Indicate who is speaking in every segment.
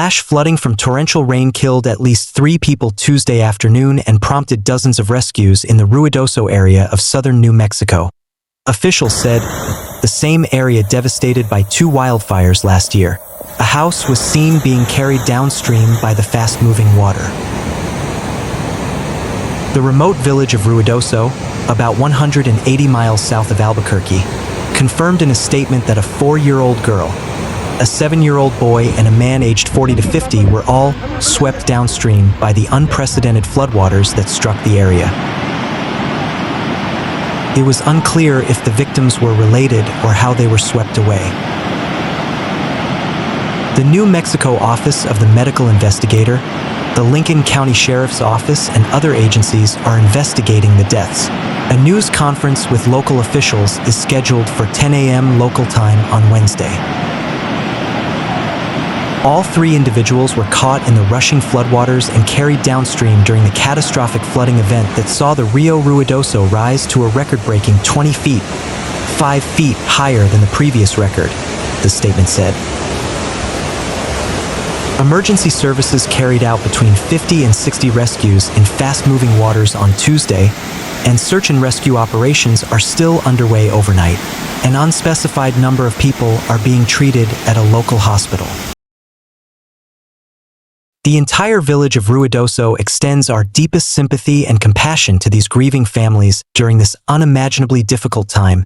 Speaker 1: Flash flooding from torrential rain killed at least 3 people Tuesday afternoon and prompted dozens of rescues in the Ruidoso area of southern New Mexico. Officials said the same area devastated by 2 wildfires last year. A house was seen being carried downstream by the fast-moving water. The remote village of Ruidoso, about 180 miles south of Albuquerque, confirmed in a statement that a 4-year-old girl, a 7-year-old boy, and a man aged 40 to 50 were all swept downstream by the unprecedented floodwaters that struck the area. It was unclear if the victims were related or how they were swept away. The New Mexico Office of the Medical Investigator, the Lincoln County Sheriff's Office, and other agencies are investigating the deaths. A news conference with local officials is scheduled for 10 a.m. local time on Wednesday. All 3 individuals were caught in the rushing floodwaters and carried downstream during the catastrophic flooding event that saw the Rio Ruidoso rise to a record-breaking 20 feet, 5 feet higher than the previous record, the statement said. Emergency services carried out between 50 and 60 rescues in fast-moving waters on Tuesday, and search and rescue operations are still underway overnight. An unspecified number of people are being treated at a local hospital. The entire village of Ruidoso extends our deepest sympathy and compassion to these grieving families during this unimaginably difficult time,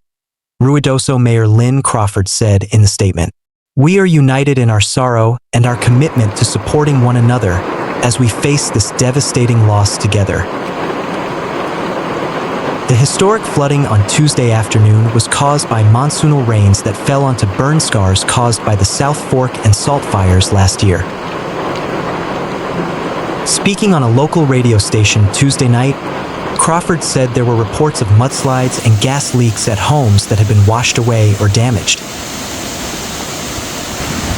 Speaker 1: Ruidoso Mayor Lynn Crawford said in the statement. We are united in our sorrow and our commitment to supporting one another as we face this devastating loss together. The historic flooding on Tuesday afternoon was caused by monsoonal rains that fell onto burn scars caused by the South Fork and salt fires last year. Speaking on a local radio station Tuesday night, Crawford said there were reports of mudslides and gas leaks at homes that had been washed away or damaged.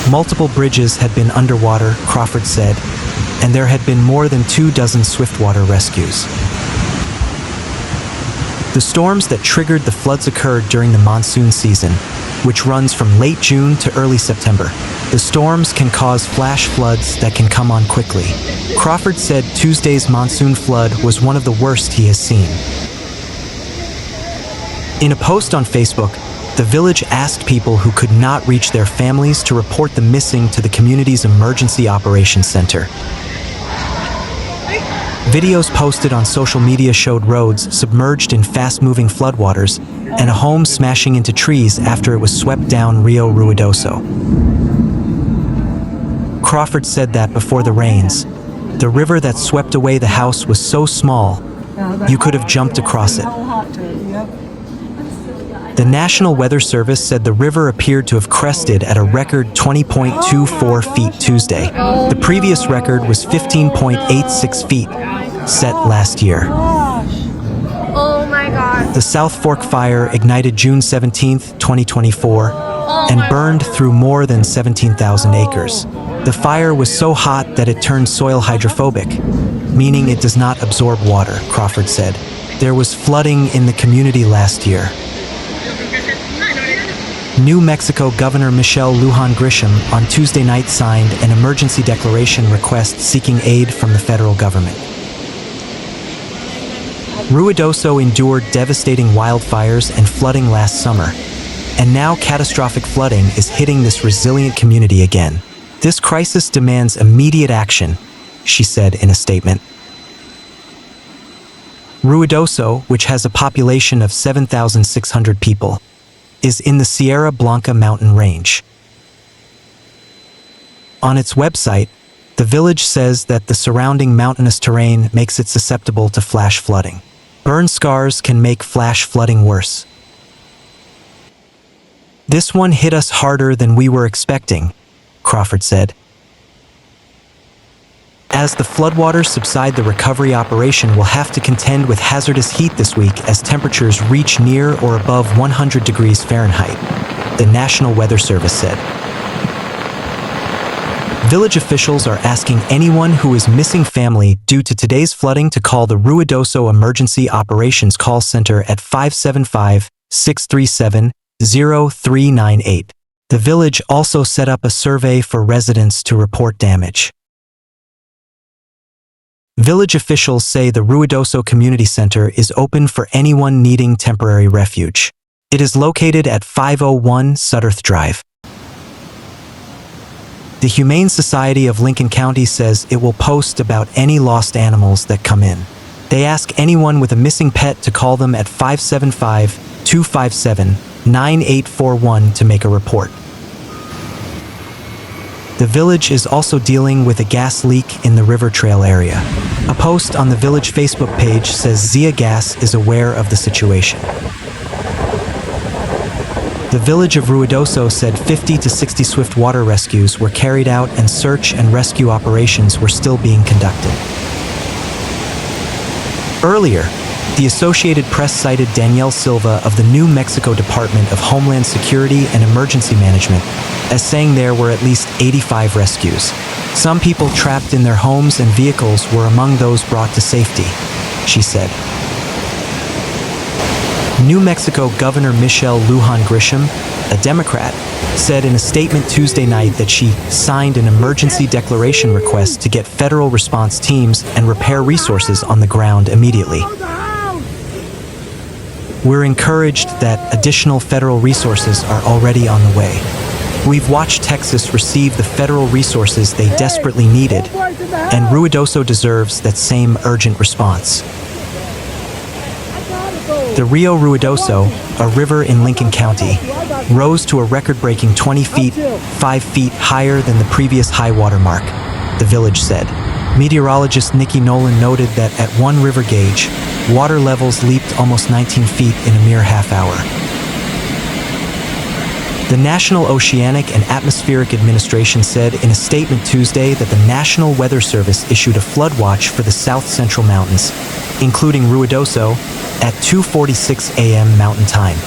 Speaker 1: Multiple bridges had been underwater, Crawford said, and there had been more than 24 swiftwater rescues. The storms that triggered the floods occurred during the monsoon season, which runs from late June to early September. The storms can cause flash floods that can come on quickly. Crawford said Tuesday's monsoon flood was one of the worst he has seen. In a post on Facebook, the village asked people who could not reach their families to report the missing to the community's Emergency Operations Center. Videos posted on social media showed roads submerged in fast-moving floodwaters and a home smashing into trees after it was swept down Rio Ruidoso. Crawford said that before the rains, the river that swept away the house was so small, you could have jumped across it. The National Weather Service said the river appeared to have crested at a record 20.24 feet Tuesday. The previous record was 15.86 feet, set last year.
Speaker 2: Oh my God.
Speaker 1: The South Fork fire ignited June 17, 2024, and burned through more than 17,000 acres. The fire was so hot that it turned soil hydrophobic, meaning it does not absorb water, Crawford said. There was flooding in the community last year. New Mexico Governor Michelle Lujan Grisham on Tuesday night signed an emergency declaration request seeking aid from the federal government. Ruidoso endured devastating wildfires and flooding last summer, and now catastrophic flooding is hitting this resilient community again. This crisis demands immediate action, she said in a statement. Ruidoso, which has a population of 7,600 people, is in the Sierra Blanca mountain range. On its website, the village says that the surrounding mountainous terrain makes it susceptible to flash flooding. Burn scars can make flash flooding worse. This one hit us harder than we were expecting, Crawford said. As the floodwaters subside, the recovery operation will have to contend with hazardous heat this week as temperatures reach near or above 100 degrees Fahrenheit, the National Weather Service said. Village officials are asking anyone who is missing family due to today's flooding to call the Ruidoso Emergency Operations Call Center at 575-637-0398. The village also set up a survey for residents to report damage. Village officials say the Ruidoso Community Center is open for anyone needing temporary refuge. It is located at 501 Sutterth Drive. The Humane Society of Lincoln County says it will post about any lost animals that come in. They ask anyone with a missing pet to call them at 575-257-9841 to make a report. The village is also dealing with a gas leak in the River Trail area. A post on the village Facebook page says Zia Gas is aware of the situation. The village of Ruidoso said 50 to 60 swift water rescues were carried out and search and rescue operations were still being conducted. Earlier, the Associated Press cited Danielle Silva of the New Mexico Department of Homeland Security and Emergency Management as saying there were at least 85 rescues. Some people trapped in their homes and vehicles were among those brought to safety, she said. New Mexico Governor Michelle Lujan Grisham, a Democrat, said in a statement Tuesday night that she signed an emergency declaration request to get federal response teams and repair resources on the ground immediately. We're encouraged that additional federal resources are already on the way. We've watched Texas receive the federal resources they desperately needed, and Ruidoso deserves that same urgent response. The Rio Ruidoso, a river in Lincoln County, rose to a record-breaking 20 feet, 5 feet higher than the previous high water mark, the village said. Meteorologist Nikki Nolan noted that at one river gauge, water levels leaped almost 19 feet in a mere half hour. The National Oceanic and Atmospheric Administration said in a statement Tuesday that the National Weather Service issued a flood watch for the south central mountains, including Ruidoso, at 2:46 a.m. Mountain Time.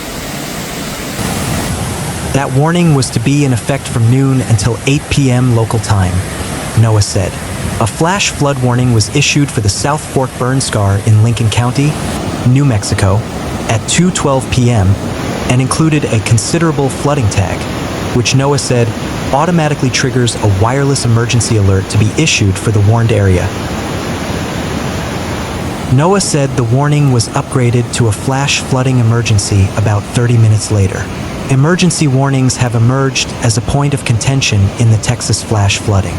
Speaker 1: That warning was to be in effect from noon until 8 p.m. local time, NOAA said. A flash flood warning was issued for the South Fork burn scar in Lincoln County, New Mexico, at 2:12 p.m. and included a considerable flooding tag, which NOAA said automatically triggers a wireless emergency alert to be issued for the warned area. NOAA said the warning was upgraded to a flash flooding emergency about 30 minutes later. Emergency warnings have emerged as a point of contention in the Texas flash flooding.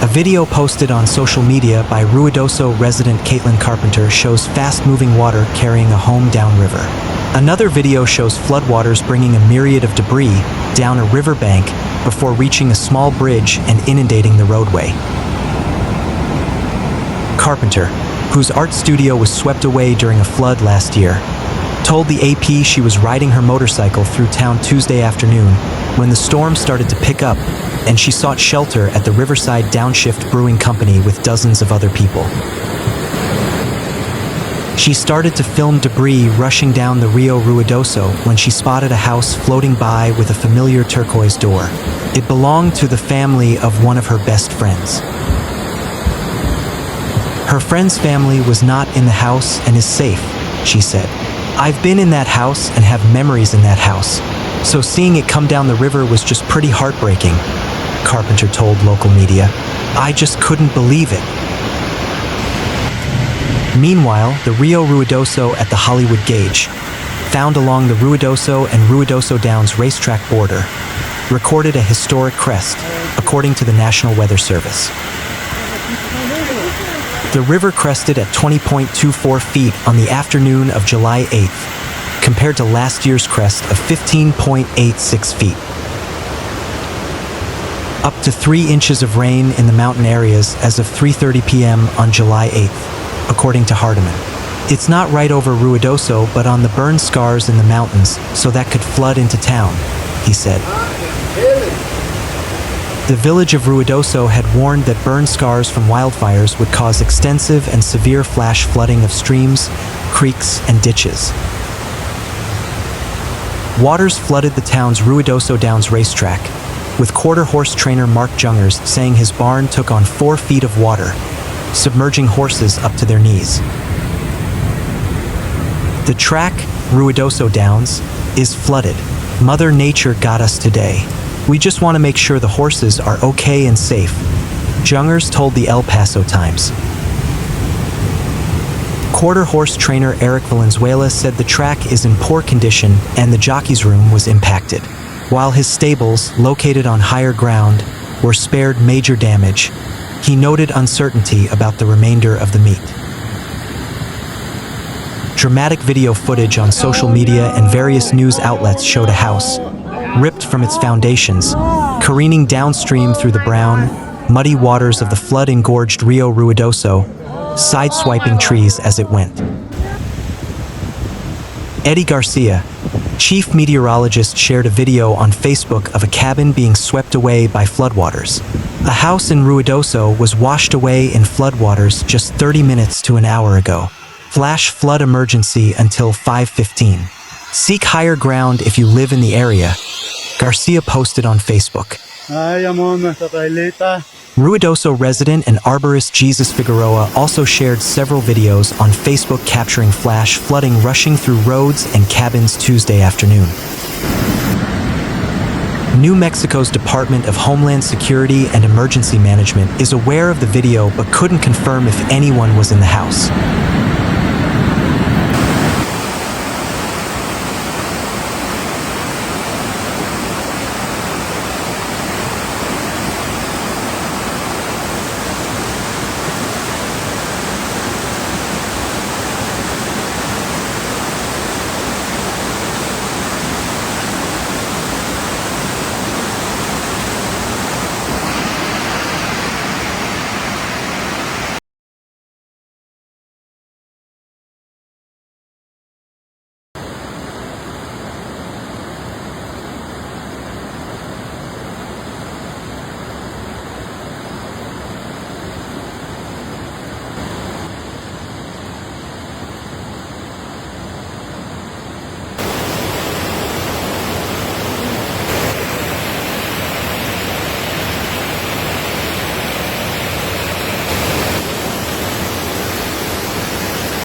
Speaker 1: A video posted on social media by Ruidoso resident Caitlin Carpenter shows fast-moving water carrying a home downriver. Another video shows floodwaters bringing a myriad of debris down a riverbank before reaching a small bridge and inundating the roadway. Carpenter, whose art studio was swept away during a flood last year, told the AP she was riding her motorcycle through town Tuesday afternoon when the storm started to pick up and she sought shelter at the Riverside Downshift Brewing Company with dozens of other people. She started to film debris rushing down the Rio Ruidoso when she spotted a house floating by with a familiar turquoise door. It belonged to the family of one of her best friends. Her friend's family was not in the house and is safe, she said. I've been in that house and have memories in that house, so seeing it come down the river was just pretty heartbreaking, Carpenter told local media. I just couldn't believe it. Meanwhile, the Rio Ruidoso at the Hollywood Gage, found along the Ruidoso and Ruidoso Downs Racetrack border, recorded a historic crest, according to the National Weather Service. The river crested at 20.24 feet on the afternoon of July 8th, compared to last year's crest of 15.86 feet. Up to 3 inches of rain in the mountain areas as of 3:30 p.m. on July 8th, according to Hardiman. It's not right over Ruidoso, but on the burn scars in the mountains, so that could flood into town, he said. The village of Ruidoso had warned that burn scars from wildfires would cause extensive and severe flash flooding of streams, creeks, and ditches. Waters flooded the town's Ruidoso Downs Racetrack, with quarter-horse trainer Mark Jungers saying his barn took on 4 feet of water, submerging horses up to their knees. The track, Ruidoso Downs, is flooded, Mother Nature got us today. We just want to make sure the horses are okay and safe, Jungers told the El Paso Times. Quarter horse trainer Eric Valenzuela said the track is in poor condition and the jockey's room was impacted, while his stables, located on higher ground, were spared major damage. He noted uncertainty about the remainder of the meet. Dramatic video footage on social media and various news outlets showed a house, ripped from its foundations, careening downstream through the brown, muddy waters of the flood-engorged Rio Ruidoso, sideswiping trees as it went. Eddie Garcia, chief meteorologist, shared a video on Facebook of a cabin being swept away by floodwaters. A house in Ruidoso was washed away in floodwaters just 30 minutes to an hour ago. Flash flood emergency until 5:15. Seek higher ground if you live in the area, Garcia posted on Facebook. Ruidoso resident and arborist Jesus Figueroa also shared several videos on Facebook capturing flash flooding rushing through roads and cabins Tuesday afternoon. New Mexico's Department of Homeland Security and Emergency Management is aware of the video but couldn't confirm if anyone was in the house.